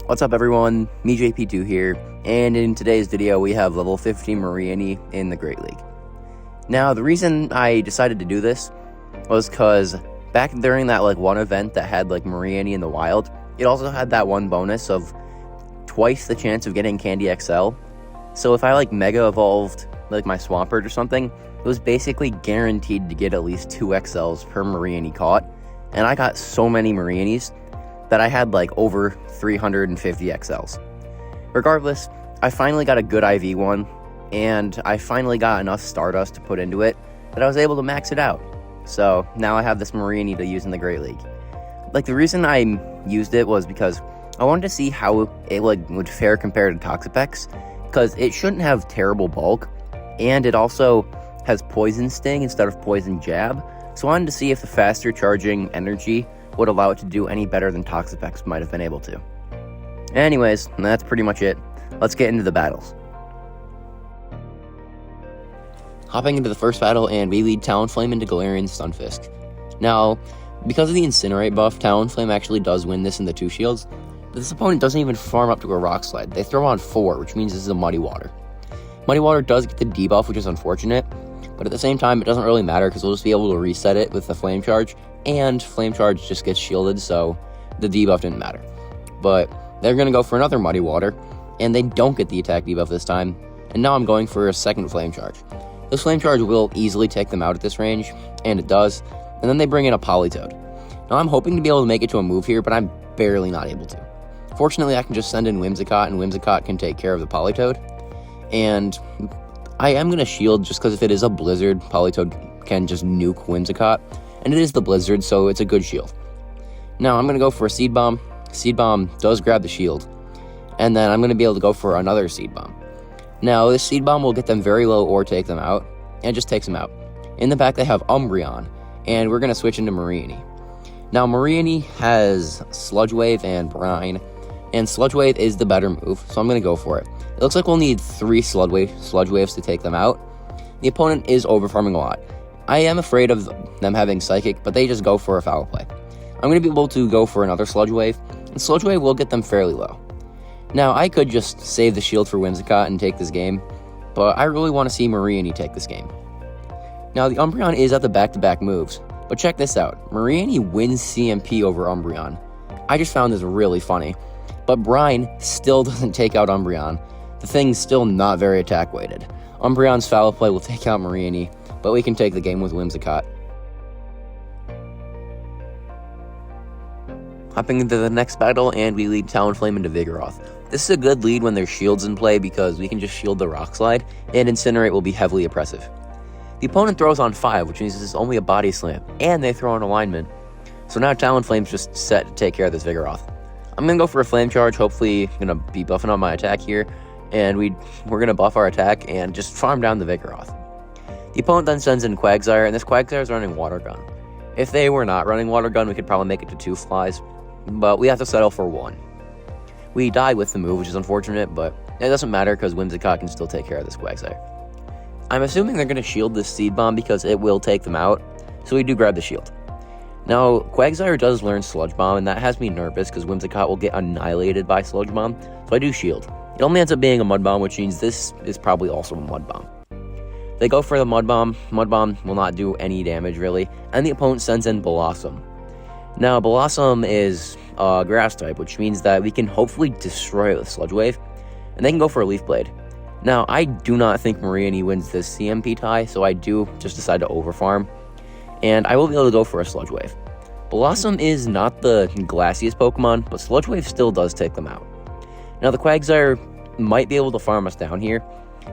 What's up everyone, me JP2 here, and in today's video we have level 50 mareanie in the Great League. Now the reason I decided to do this was because back during that one event that had mareanie in the wild, it also had that one bonus of twice the chance of getting Candy XL. So if I mega evolved my Swampert or something, it was basically guaranteed to get at least 2 XLs per mareanie caught, and I got so many mareanies that I had over 350 XLs. Regardless, I finally got a good IV one, and I finally got enough Stardust to put into it that I was able to max it out. So now I have this mareanie to use in the Great League. The reason I used it was because I wanted to see how it would fare compared to Toxapex, because it shouldn't have terrible bulk, and it also has Poison Sting instead of Poison Jab, so I wanted to see if the faster charging energy would allow it to do any better than Toxapex might have been able to. Anyways, that's pretty much it. Let's get into the battles. Hopping into the first battle, and we lead Talonflame into Galarian Stunfisk. Now, because of the Incinerate buff, Talonflame actually does win this in the 2 shields, but this opponent doesn't even farm up to a Rock Slide. They throw on 4, which means this is a Muddy Water. Muddy Water does get the debuff, which is unfortunate, but at the same time, it doesn't really matter because we'll just be able to reset it with the Flame Charge, and Flame Charge just gets shielded, so the debuff didn't matter. But they're going to go for another Muddy Water, and they don't get the attack debuff this time, and now I'm going for a second Flame Charge. This Flame Charge will easily take them out at this range, and it does, and then they bring in a Politoed. Now I'm hoping to be able to make it to a move here, but I'm barely not able to. Fortunately, I can just send in Whimsicott, and Whimsicott can take care of the Politoed, and I am going to shield just because if it is a Blizzard, Politoed can just nuke Whimsicott, and it is the Blizzard, so it's a good shield. Now I'm going to go for a Seed Bomb. Seed Bomb does grab the shield, and then I'm going to be able to go for another Seed Bomb. Now this Seed Bomb will get them very low or take them out, and it just takes them out. In the back they have Umbreon, and we're going to switch into Mareanie. Now Mareanie has Sludge Wave and Brine, and Sludge Wave is the better move, so I'm going to go for it. It looks like we'll need 3 Sludge Waves to take them out. The opponent is overfarming a lot. I am afraid of them having Psychic, but they just go for a Foul Play. I'm going to be able to go for another Sludge Wave, and Sludge Wave will get them fairly low. Now, I could just save the shield for Whimsicott and take this game, but I really want to see Mareanie take this game. Now, the Umbreon is at the back-to-back moves, but check this out. Mareanie wins CMP over Umbreon. I just found this really funny, but Brine still doesn't take out Umbreon. The thing's still not very attack-weighted. Umbreon's Foul Play will take out Mareanie, but we can take the game with Whimsicott. Hopping into the next battle, and we lead Talonflame into Vigoroth. This is a good lead when there's shields in play because we can just shield the Rock Slide, and Incinerate will be heavily oppressive. The opponent throws on 5, which means this is only a Body Slam, and they throw on Alignment. So now Talonflame's just set to take care of this Vigoroth. I'm going to go for a Flame Charge, hopefully going to be buffing on my attack here, and we're going to buff our attack and just farm down the Vigoroth. The opponent then sends in Quagsire, and this Quagsire is running Water Gun. If they were not running Water Gun, we could probably make it to 2 flies, but we have to settle for 1. We die with the move, which is unfortunate, but it doesn't matter because Whimsicott can still take care of this Quagsire. I'm assuming they're going to shield this Seed Bomb because it will take them out, so we do grab the shield. Now, Quagsire does learn Sludge Bomb, and that has me nervous because Whimsicott will get annihilated by Sludge Bomb, so I do shield. It only ends up being a Mud Bomb, which means this is probably also a Mud Bomb. They go for the Mud Bomb. Mud Bomb will not do any damage, really, and the opponent sends in Blossom. Now, Blossom is Grass type, which means that we can hopefully destroy it with Sludge Wave, and they can go for a Leaf Blade. Now, I do not think Mareanie wins this CMP tie, so I do just decide to overfarm, and I will be able to go for a Sludge Wave. Blossom is not the glassiest Pokemon, but Sludge Wave still does take them out. Now, the Quagsire might be able to farm us down here,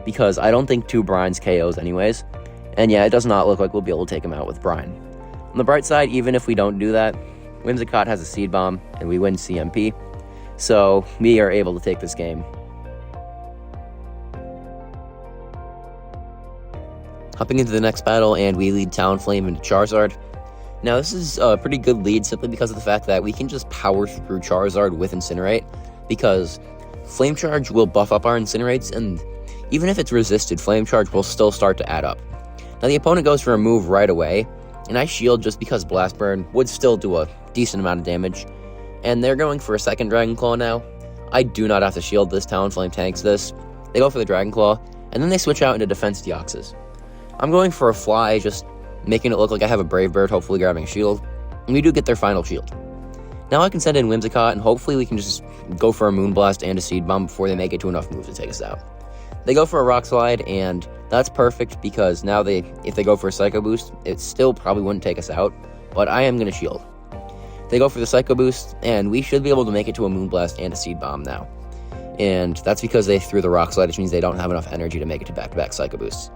because I don't think 2 Brines KOs anyways, and yeah, it does not look like we'll be able to take him out with Brine. On the bright side, even if we don't do that, Whimsicott has a Seed Bomb, and we win CMP, so we are able to take this game. Hopping into the next battle, and we lead Talonflame into Charizard. Now, this is a pretty good lead simply because of the fact that we can just power through Charizard with Incinerate, because Flame Charge will buff up our Incinerates, and even if it's resisted, Flame Charge will still start to add up. Now, the opponent goes for a move right away, and I shield just because Blast Burn would still do a decent amount of damage, and they're going for a second Dragon Claw now. I do not have to shield this. Talonflame tanks this. They go for the Dragon Claw, and then they switch out into Defense Deoxys. I'm going for a Fly, just making it look like I have a Brave Bird, hopefully grabbing a shield. And we do get their final shield. Now I can send in Whimsicott, and hopefully we can just go for a Moonblast and a Seed Bomb before they make it to enough moves to take us out. They go for a Rock Slide, and that's perfect because now if they go for a Psycho Boost, it still probably wouldn't take us out, but I am going to shield. They go for the Psycho Boost, and we should be able to make it to a Moonblast and a Seed Bomb now. And that's because they threw the Rock Slide, which means they don't have enough energy to make it to back-to-back Psycho Boosts.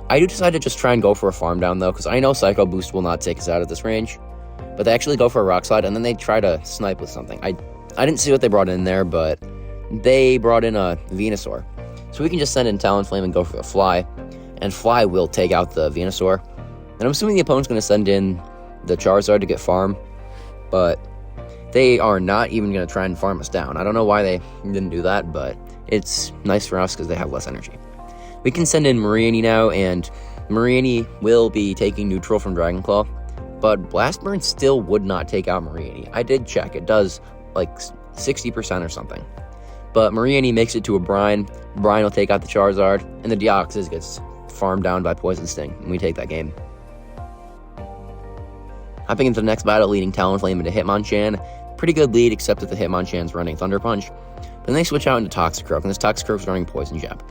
I do decide to just try and go for a Farm Down, though, because I know Psycho Boost will not take us out at this range. But they actually go for a Rock Slide, and then they try to snipe with something. I didn't see what they brought in there, but they brought in a Venusaur. So we can just send in Talonflame and go for the Fly, and Fly will take out the Venusaur. And I'm assuming the opponent's going to send in the Charizard to get farm, but they are not even going to try and farm us down. I don't know why they didn't do that, but it's nice for us because they have less energy. We can send in Mareanie now, and Mareanie will be taking neutral from Dragon Claw. But Blast Burn still would not take out Mareanie. I did check. It does like 60% or something. But Mareanie makes it to a Brine. Brine will take out the Charizard. And the Deoxys gets farmed down by Poison Sting. And we take that game. Hopping into the next battle, leading Talonflame into Hitmonchan. Pretty good lead, except that the Hitmonchan's running Thunder Punch. But then they switch out into Toxicroak. And this Toxicroak's running Poison Jab.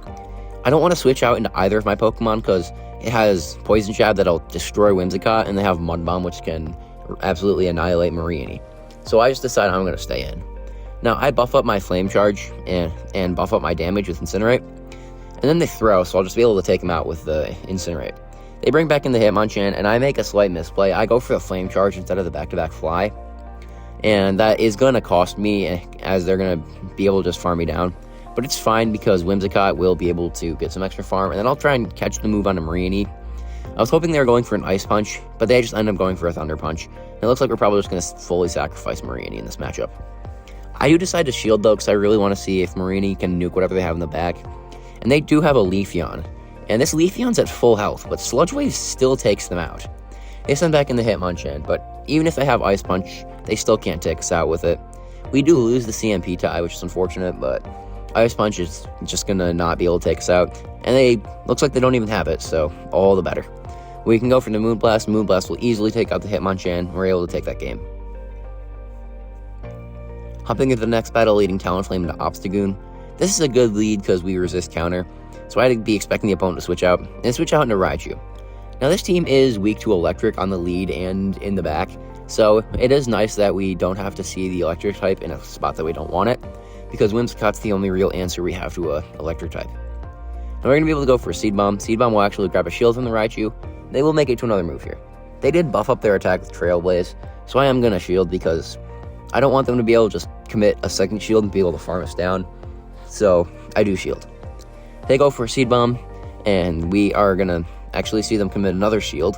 I don't want to switch out into either of my Pokemon because it has Poison Jab that'll destroy Whimsicott, and they have Mud Bomb, which can absolutely annihilate Mareanie. So I just decided I'm going to stay in. Now, I buff up my Flame Charge and buff up my damage with Incinerate, and then they throw, so I'll just be able to take them out with the Incinerate. They bring back in the Hitmonchan, and I make a slight misplay. I go for the Flame Charge instead of the back-to-back Fly, and that is going to cost me, as they're going to be able to just farm me down. But it's fine because Whimsicott will be able to get some extra farm, and then I'll try and catch the move on a Mareanie. I was hoping they were going for an Ice Punch, but they just end up going for a Thunder Punch. And it looks like we're probably just going to fully sacrifice Mareanie in this matchup. I do decide to shield, though, because I really want to see if Mareanie can nuke whatever they have in the back. And they do have a Leafeon. And this Leafeon's at full health, but Sludge Wave still takes them out. They send back in the Hitmonchan, but even if they have Ice Punch, they still can't take us out with it. We do lose the CMP tie, which is unfortunate, but Ice Punch is just going to not be able to take us out. And looks like they don't even have it, so all the better. We can go for the Moonblast. Moonblast will easily take out the Hitmonchan. We're able to take that game. Hopping into the next battle, leading Talonflame into Obstagoon. This is a good lead because we resist counter, so I'd be expecting the opponent to switch out, and switch out into Raichu. Now this team is weak to Electric on the lead and in the back, so it is nice that we don't have to see the Electric type in a spot that we don't want it, because Whimsicott's the only real answer we have to a Electric type. Now we're going to be able to go for a Seed Bomb. Seed Bomb will actually grab a shield from the Raichu. They will make it to another move here. They did buff up their attack with Trailblaze, so I am going to shield because I don't want them to be able to just commit a second shield and be able to farm us down, so I do shield. They go for a Seed Bomb, and we are going to actually see them commit another shield,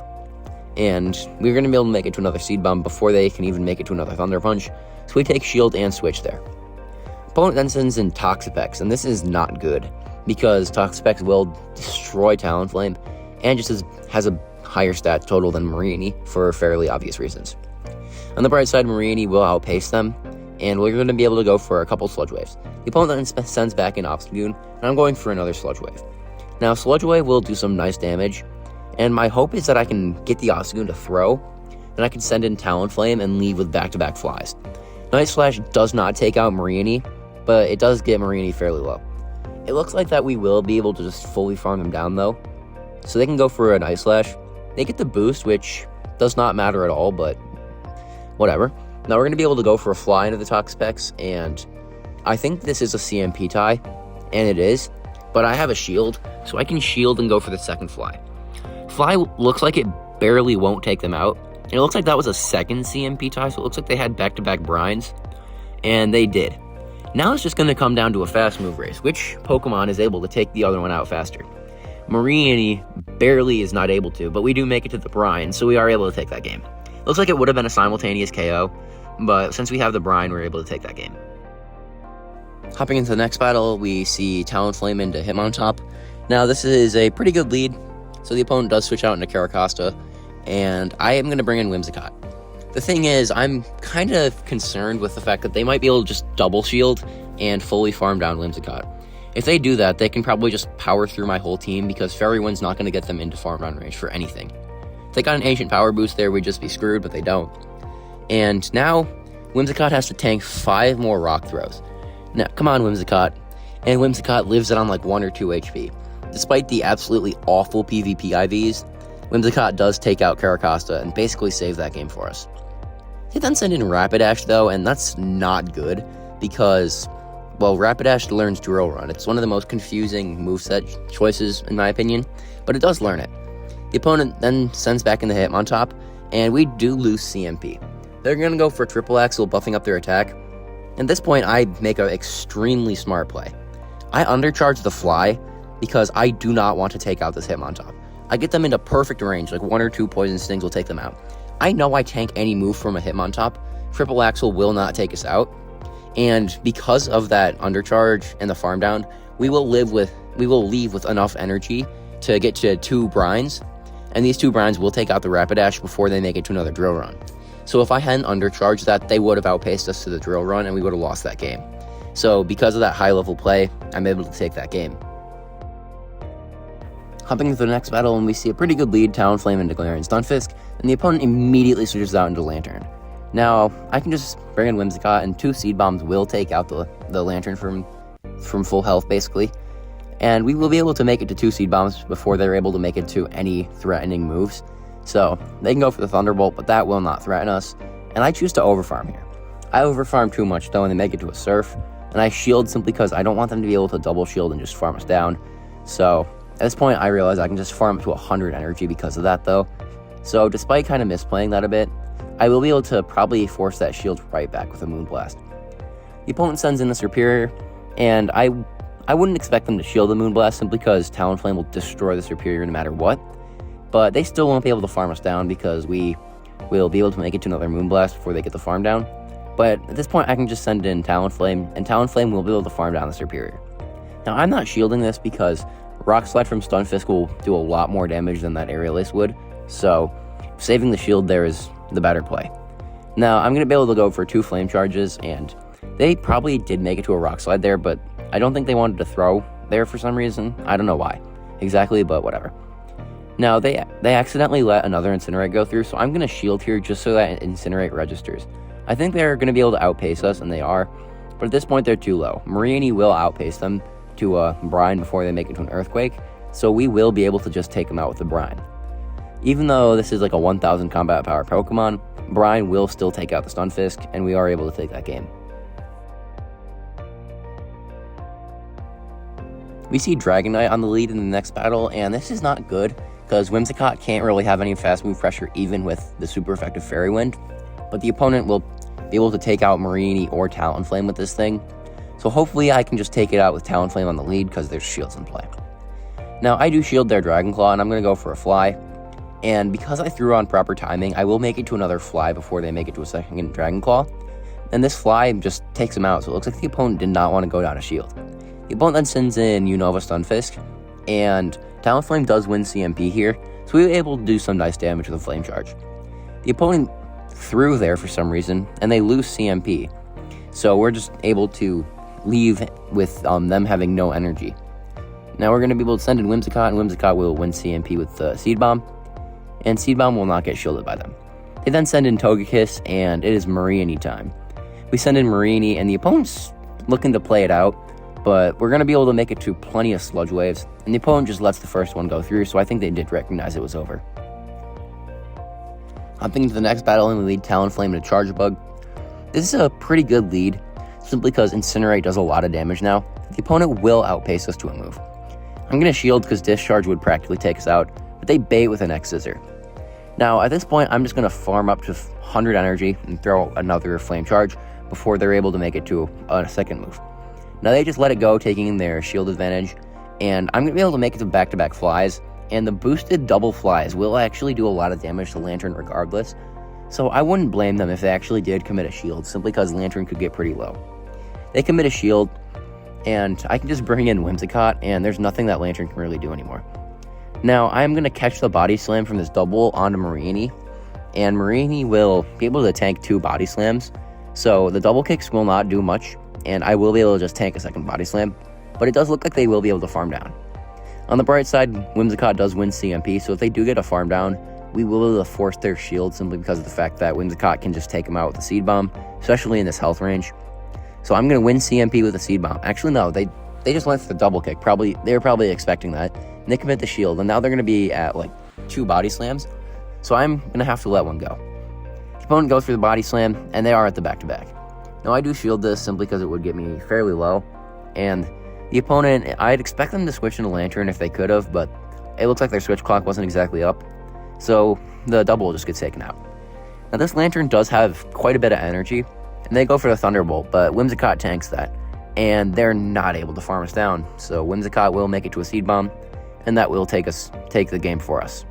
and we're going to be able to make it to another Seed Bomb before they can even make it to another Thunder Punch, so we take shield and switch there. Opponent then sends in Toxapex, and this is not good, because Toxapex will destroy Talonflame, and just has a higher stat total than Mareanie for fairly obvious reasons. On the bright side, Mareanie will outpace them, and we're going to be able to go for a couple Sludge Waves. The opponent then sends back in Obstagoon, and I'm going for another Sludge Wave. Now, Sludge Wave will do some nice damage, and my hope is that I can get the Obstagoon to throw, and I can send in Talonflame and leave with back-to-back flies. Night Slash does not take out Mareanie, but it does get Mareanie fairly low. It looks like that we will be able to just fully farm them down, though, so they can go for a Night Slash. They get the boost, which does not matter at all, but whatever. Now we're going to be able to go for a Fly into the Toxapex, and I think this is a CMP tie, and it is, but I have a shield, so I can shield and go for the second Fly. Fly looks like it barely won't take them out, and it looks like that was a second CMP tie, so it looks like they had back-to-back brines, and they did. Now it's just going to come down to a fast move race. Which Pokemon is able to take the other one out faster? Mareanie barely is not able to, but we do make it to the brine, so we are able to take that game. Looks like it would have been a simultaneous KO, but since we have the brine, we're able to take that game. Hopping into the next battle, we see Talonflame into Hitmontop. Now this is a pretty good lead, so the opponent does switch out into Caracosta, and I am going to bring in Whimsicott. The thing is, I'm kind of concerned with the fact that they might be able to just double shield and fully farm down Whimsicott. If they do that, they can probably just power through my whole team because Fairy Wind's not going to get them into farm down range for anything. If they got an Ancient Power boost there, we'd just be screwed, but they don't. And now, Whimsicott has to tank 5 more rock throws. Now, come on, Whimsicott. And Whimsicott lives it on like 1 or 2 HP. Despite the absolutely awful PvP IVs, Whimsicott does take out Caracosta and basically save that game for us. They then send in Rapidash though, and that's not good because, well, Rapidash learns Drill Run. It's one of the most confusing moveset choices in my opinion, but it does learn it. The opponent then sends back in the Hitmontop, and we do lose CMP. They're going to go for Triple Axle, buffing up their attack. At this point, I make an extremely smart play. I undercharge the Fly because I do not want to take out this Hitmontop. I get them into perfect range, like 1 or 2 Poison Stings will take them out. I know I tank any move from a Hitmontop. Triple Axle will not take us out. And because of that undercharge and the farm down, we will leave with enough energy to get to 2 Brines. And these 2 Brines will take out the Rapidash before they make it to another Drill Run. So if I hadn't undercharged that, they would have outpaced us to the Drill Run and we would have lost that game. So because of that high level play, I'm able to take that game. Hopping into the next battle, and we see a pretty good lead, Talonflame into Galarian Stunfisk, and the opponent immediately switches out into Lantern. Now, I can just bring in Whimsicott, and 2 Seed Bombs will take out the Lantern from full health, basically. And we will be able to make it to 2 Seed Bombs before they're able to make it to any threatening moves. So, they can go for the Thunderbolt, but that will not threaten us. And I choose to overfarm here. I overfarm too much, though, and they make it to a Surf. And I shield simply because I don't want them to be able to double shield and just farm us down. So, at this point, I realize I can just farm up to 100 energy because of that, though. So, despite kind of misplaying that a bit, I will be able to probably force that shield right back with a Moonblast. The opponent sends in the Serperior, and I wouldn't expect them to shield the Moonblast simply because Talonflame will destroy the Serperior no matter what. But they still won't be able to farm us down because we will be able to make it to another Moonblast before they get the farm down. But at this point, I can just send in Talonflame, and Talonflame will be able to farm down the Serperior. Now, I'm not shielding this because Rock Slide from Stunfisk will do a lot more damage than that Aerial Ace would, so saving the shield there is the better play. Now, I'm going to be able to go for 2 Flame Charges, and they probably did make it to a Rock Slide there, but I don't think they wanted to throw there for some reason. I don't know why exactly, but whatever. Now, they accidentally let another Incinerate go through, so I'm going to shield here just so that Incinerate registers. I think they're going to be able to outpace us, and they are, but at this point they're too low. Mareanie will outpace them to a Brine before they make it to an Earthquake, so we will be able to just take them out with the Brine. Even though this is like a 1000 combat power Pokemon, Brine will still take out the Stunfisk, and we are able to take that game. We see Dragonite on the lead in the next battle, and this is not good, because Whimsicott can't really have any fast move pressure even with the super effective Fairy Wind, but the opponent will be able to take out Mareanie or Talonflame with this thing, so hopefully I can just take it out with Talonflame on the lead because there's shields in play. Now, I do shield their Dragonclaw, and I'm going to go for a Fly, and because I threw on proper timing, I will make it to another Fly before they make it to a second Dragonclaw, and this Fly just takes them out, so it looks like the opponent did not want to go down a shield. The opponent then sends in Unova Stunfisk, and Talonflame does win CMP here, so we were able to do some nice damage with a Flame Charge. The opponent threw there for some reason, and they lose CMP, so we're just able to leave with them having no energy. Now we're going to be able to send in Whimsicott, and Whimsicott will win CMP with the Seed Bomb, and Seed Bomb will not get shielded by them. They then send in Togekiss, and it is Mareanie time. We send in Mareanie, and the opponent's looking to play it out, but we're going to be able to make it to plenty of Sludge Waves, and the opponent just lets the first one go through, so I think they did recognize it was over. Hopping into the next battle, and we lead Talonflame into Charge Bug. This is a pretty good lead, simply because Incinerate does a lot of damage now. The opponent will outpace us to a move. I'm going to shield because Discharge would practically take us out, but they bait with an X-Scissor. Now, at this point, I'm just going to farm up to 100 energy and throw another Flame Charge before they're able to make it to a second move. Now, they just let it go, taking their shield advantage, and I'm going to be able to make it to back-to-back Flies, and the boosted double Flies will actually do a lot of damage to Lantern regardless, so I wouldn't blame them if they actually did commit a shield, simply because Lantern could get pretty low. They commit a shield, and I can just bring in Whimsicott, and there's nothing that Lantern can really do anymore. Now, I'm going to catch the Body Slam from this double onto Mareanie, and Mareanie will be able to tank 2 Body Slams, so the double kicks will not do much, and I will be able to just tank a second body slam, but it does look like they will be able to farm down. On the bright side, Whimsicott does win CMP, so if they do get a farm down, we will be able to force their shield simply because of the fact that Whimsicott can just take them out with a Seed Bomb, especially in this health range. So I'm going to win CMP with a Seed Bomb. Actually, no, they just went for the double kick. They were probably expecting that. And they commit the shield, and now they're going to be at like 2 body slams. So I'm going to have to let one go. The opponent goes for the body slam, and they are at the back-to-back. Now I do shield this simply because it would get me fairly low, and the opponent, I'd expect them to switch into Lantern if they could have, but it looks like their switch clock wasn't exactly up, so the double just gets taken out. Now this Lantern does have quite a bit of energy, and they go for the Thunderbolt, but Whimsicott tanks that, and they're not able to farm us down, so Whimsicott will make it to a Seed Bomb, and that will take the game for us.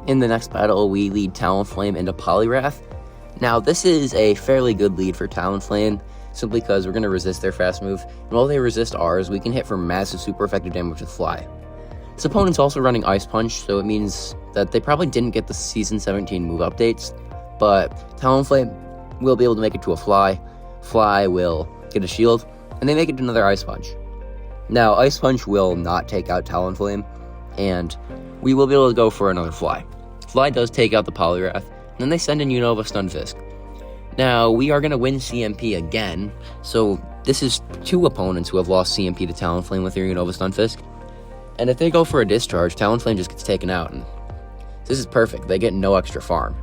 In the next battle, we lead Talonflame into Poliwrath. Now, this is a fairly good lead for Talonflame, simply because we're going to resist their fast move, and while they resist ours, we can hit for massive super effective damage with Fly. This opponent's also running Ice Punch, so it means that they probably didn't get the Season 17 move updates, but Talonflame will be able to make it to a Fly, Fly will get a shield, and they make it to another Ice Punch. Now, Ice Punch will not take out Talonflame, and we will be able to go for another Fly. Fly does take out the Poliwrath, and then they send in Unova Stunfisk. Now, we are going to win CMP again, so this is 2 opponents who have lost CMP to Talonflame with their Unova Stunfisk. And if they go for a discharge, Talonflame just gets taken out, and this is perfect. They get no extra farm.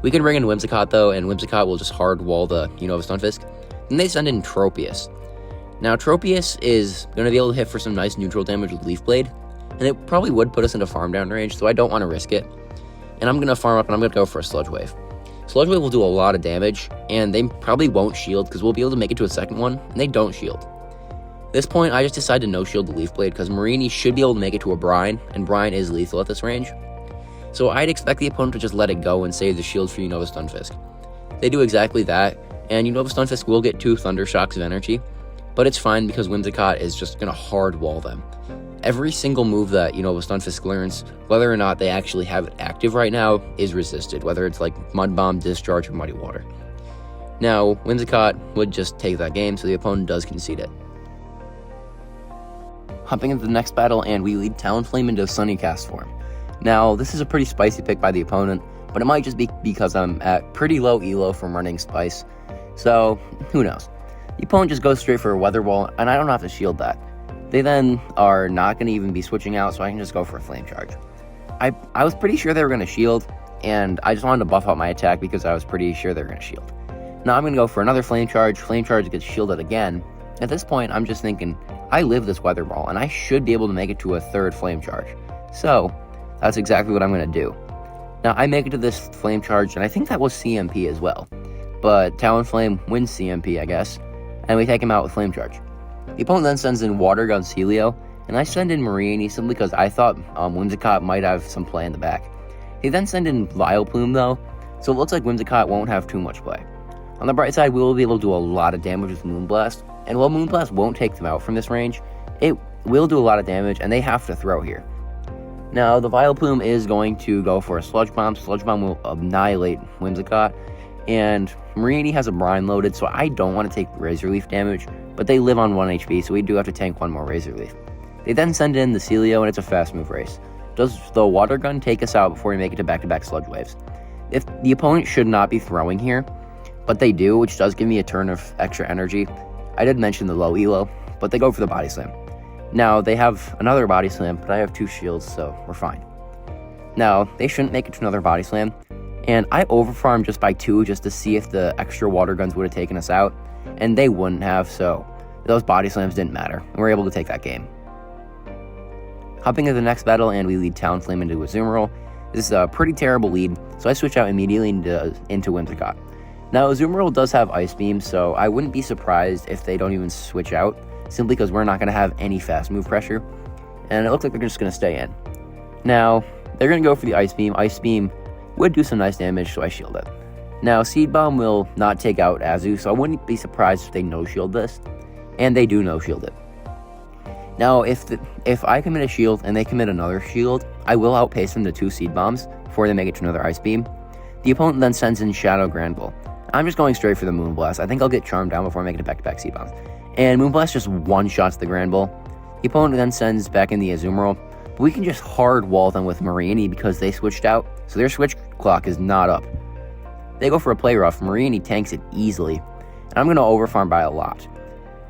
We can bring in Whimsicott, though, and Whimsicott will just hard wall the Unova Stunfisk. Then they send in Tropius. Now, Tropius is going to be able to hit for some nice neutral damage with Leaf Blade, and it probably would put us into farm down range, so I don't want to risk it. And I'm going to farm up, and I'm going to go for a Sludge Wave. Sludge Wave will do a lot of damage, and they probably won't shield, because we'll be able to make it to a second one, and they don't shield. At this point, I just decided to no-shield the Leaf Blade, because Mareanie should be able to make it to a Brine, and Brine is lethal at this range. So I'd expect the opponent to just let it go and save the shield for Unova Stunfisk. They do exactly that, and Unova Stunfisk will get 2 Thunder Shocks of energy, but it's fine because Whimsicott is just going to hard wall them. Every single move that Unova Stunfisk learns, whether or not they actually have it active right now, is resisted, whether it's like Mud Bomb, Discharge, or Muddy Water. Now, Whimsicott would just take that game, so the opponent does concede it. Hopping into the next battle, and we lead Talonflame into Sunny Cast form. Now, this is a pretty spicy pick by the opponent, but it might just be because I'm at pretty low elo from running Spice, so who knows. The opponent just goes straight for a Weather Wall, and I don't have to shield that. They then are not going to even be switching out, so I can just go for a Flame Charge. I was pretty sure they were going to shield, and I just wanted to buff out my attack because I was pretty sure they were going to shield. Now I'm going to go for another Flame Charge. Flame Charge gets shielded again. At this point, I'm just thinking, I live this Weather Ball, and I should be able to make it to a 3rd Flame Charge. So, that's exactly what I'm going to do. Now, I make it to this Flame Charge, and I think that was CMP as well. But Talonflame wins CMP, I guess, and we take him out with Flame Charge. The opponent then sends in Water Gun Celio, and I send in Mareanie simply because I thought Whimsicott might have some play in the back. They then send in Vileplume though, so it looks like Whimsicott won't have too much play. On the bright side, we will be able to do a lot of damage with Moonblast, and while Moonblast won't take them out from this range, it will do a lot of damage, and they have to throw here. Now, the Vileplume is going to go for a Sludge Bomb. Sludge Bomb will annihilate Whimsicott, and Mareanie has a Brine loaded, so I don't want to take Razor Leaf damage, but they live on 1 HP, so we do have to tank 1 more Razor Leaf. They then send in the Celio, and it's a fast move race. Does the Water Gun take us out before we make it to back-to-back Sludge Waves? If the opponent should not be throwing here, but they do, which does give me a turn of extra energy. I did mention the low elo, but they go for the Body Slam. Now, they have another Body Slam, but I have 2 shields, so we're fine. Now, they shouldn't make it to another Body Slam, and I overfarmed just by 2 just to see if the extra Water Guns would have taken us out, and they wouldn't have, so those Body Slams didn't matter, and we're able to take that game. Hopping into the next battle, and we lead Talonflame into Azumarill. This is a pretty terrible lead, so I switch out immediately into Whimsicott. Now, Azumarill does have Ice Beam, so I wouldn't be surprised if they don't even switch out, simply because we're not going to have any fast move pressure, and it looks like they're just going to stay in. Now, they're going to go for the Ice Beam. Ice Beam would do some nice damage, so I shield it. Now, Seed Bomb will not take out Azu, so I wouldn't be surprised if they no-shield this, and they do no-shield it. Now, if I commit a shield and they commit another shield, I will outpace them to 2 Seed Bombs before they make it to another Ice Beam. The opponent then sends in Shadow Granville. I'm just going straight for the Moonblast. I think I'll get Charmed down before making it back-to-back Seed Bombs. And Moonblast just one-shots the Granville. The opponent then sends back in the Azumarill, but we can just hard wall them with Mareanie because they switched out, so their switch clock is not up. They go for a Play Rough. Mareanie tanks it easily, and I'm going to overfarm by a lot.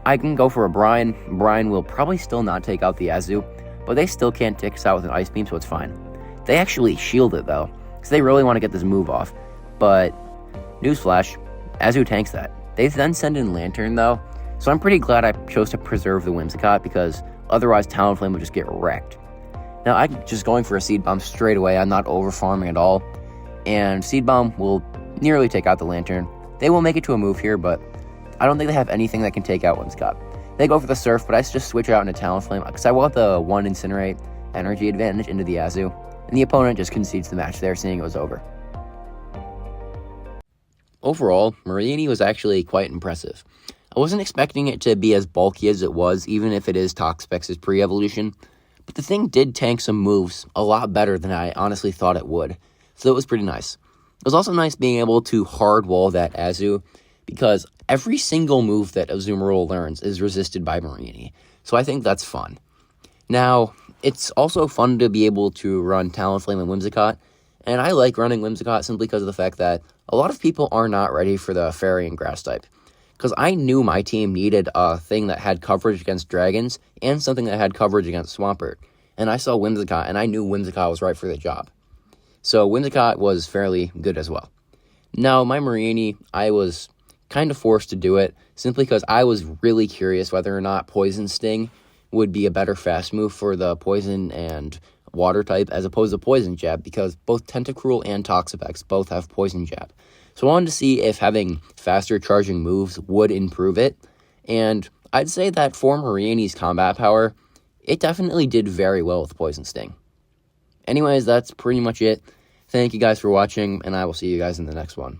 I can go for a Brine. Brine will probably still not take out the Azu, but they still can't take us out with an Ice Beam, so it's fine. They actually shield it, though, because they really want to get this move off. But, newsflash, Azu tanks that. They then send in Lantern, though, so I'm pretty glad I chose to preserve the Whimsicott, because otherwise Talonflame would just get wrecked. Now, I'm just going for a Seed Bomb straight away. I'm not overfarming at all. And Seed Bomb will nearly take out the Lantern. They will make it to a move here, but I don't think they have anything that can take out Whimsicott. They go for the Surf, but I just switch it out into Talonflame because I want the 1 Incinerate energy advantage into the Azu, and the opponent just concedes the match there, seeing it was over. Overall, Mareanie was actually quite impressive. I wasn't expecting it to be as bulky as it was, even if it is Toxapex' pre-evolution, but the thing did tank some moves a lot better than I honestly thought it would, so it was pretty nice. It was also nice being able to hard wall that Azu, because every single move that Azumarill learns is resisted by Mareanie, so I think that's fun. Now, it's also fun to be able to run Talonflame and Whimsicott, and I like running Whimsicott simply because of the fact that a lot of people are not ready for the Fairy and Grass type. Because I knew my team needed a thing that had coverage against Dragons and something that had coverage against Swampert. And I saw Whimsicott, and I knew Whimsicott was right for the job. So Whimsicott was fairly good as well. Now, my Mareanie, I was kind of forced to do it simply because I was really curious whether or not Poison Sting would be a better fast move for the Poison and Water type as opposed to Poison Jab, because both Tentacruel and Toxapex both have Poison Jab. So I wanted to see if having faster charging moves would improve it, and I'd say that for Marienie's combat power, it definitely did very well with Poison Sting. Anyways, that's pretty much it. Thank you guys for watching, and I will see you guys in the next one.